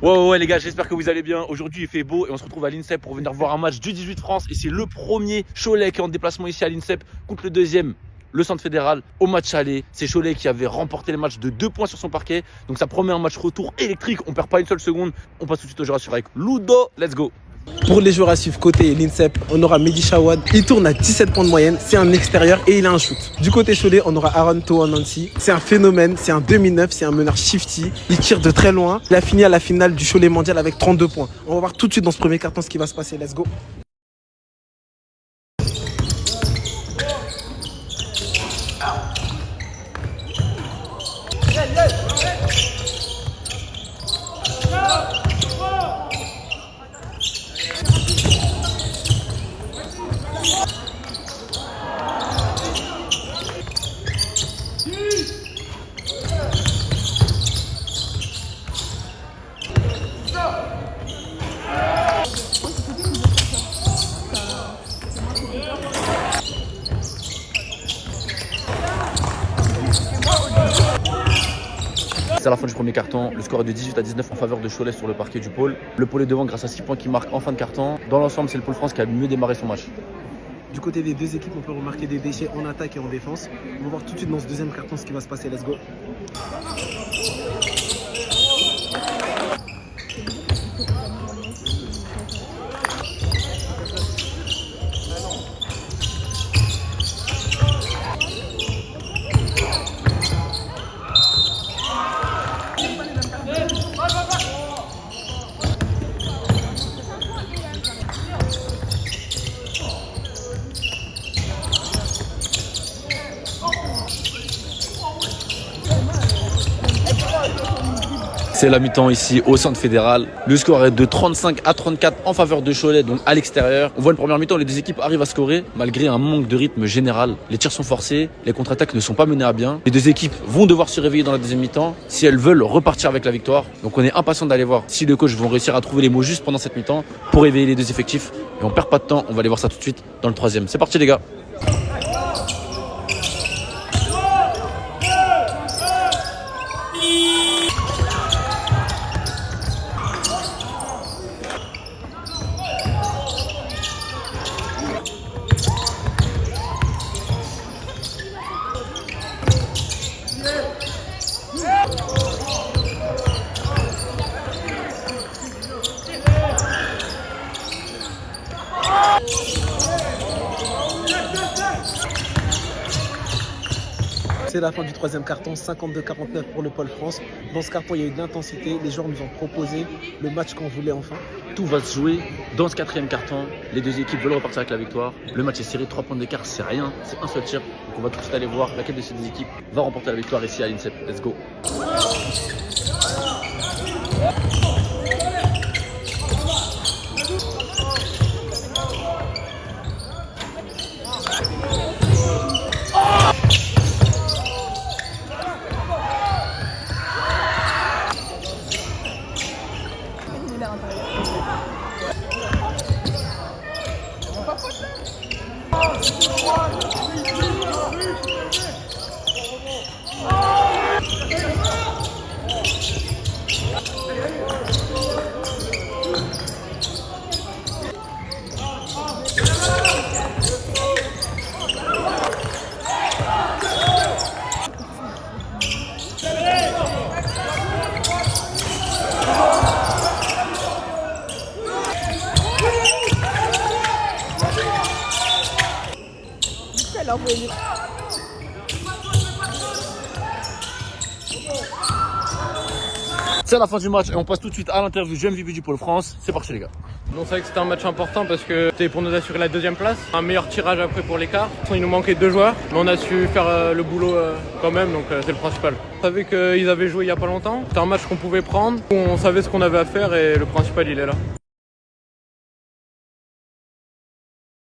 Ouais les gars, j'espère que vous allez bien. Aujourd'hui il fait beau et on se retrouve à l'INSEP pour venir voir un match du 18 France. Et c'est le premier Cholet qui est en déplacement ici à l'INSEP contre le deuxième, le Centre Fédéral, au match aller. C'est Cholet qui avait remporté le match de 2 points sur son parquet. Donc ça promet un match retour électrique, on perd pas une seule seconde. On passe tout de suite au joueur à suivre avec Ludo, let's go. Pour les joueurs à suivre côté l'INSEP, on aura Mehdi Chawad. Il tourne à 17 points de moyenne, c'est un extérieur et il a un shoot. Du côté Cholet, on aura Aaron Toanansi. C'est un phénomène, c'est un 2009, c'est un meneur shifty. Il tire de très loin. Il a fini à la finale du Cholet mondial avec 32 points. On va voir tout de suite dans ce premier carton ce qui va se passer. Let's go. C'est à la fin du premier carton, le score est de 18 à 19 en faveur de Cholet sur le parquet du pôle. Le pôle est devant grâce à 6 points qu'il marque en fin de carton. Dans l'ensemble, c'est le pôle France qui a le mieux démarré son match. Du côté des deux équipes, on peut remarquer des déchets en attaque et en défense. On va voir tout de suite dans ce deuxième carton ce qui va se passer. Let's go. C'est la mi-temps ici au Centre Fédéral. Le score est de 35 à 34 en faveur de Cholet, donc à l'extérieur. On voit une première mi-temps, les deux équipes arrivent à scorer malgré un manque de rythme général. Les tirs sont forcés, les contre-attaques ne sont pas menées à bien. Les deux équipes vont devoir se réveiller dans la deuxième mi-temps si elles veulent repartir avec la victoire. Donc on est impatient d'aller voir si les coachs vont réussir à trouver les mots justes pendant cette mi-temps pour réveiller les deux effectifs. Et on perd pas de temps, on va aller voir ça tout de suite dans le troisième. C'est parti les gars. C'est la fin du troisième carton, 52-49 pour le pôle France. Dans ce carton, il y a eu de l'intensité. Les joueurs nous ont proposé le match qu'on voulait enfin. Tout va se jouer dans ce quatrième carton. Les deux équipes veulent repartir avec la victoire. Le match est serré, 3 points d'écart, c'est rien, c'est un seul tir. Donc on va tout de suite aller voir laquelle de ces deux équipes va remporter la victoire ici à l'INSEP. Let's go. C'est la fin du match et on passe tout de suite à l'interview du MVP du pôle France. C'est parti les gars. On savait que c'était un match important parce que c'était pour nous assurer la deuxième place. Un meilleur tirage après pour l'écart. Il nous manquait 2 joueurs, mais on a su faire le boulot quand même, donc c'est le principal. On savait qu'ils avaient joué il n'y a pas longtemps. C'était un match qu'on pouvait prendre. On savait ce qu'on avait à faire et le principal il est là.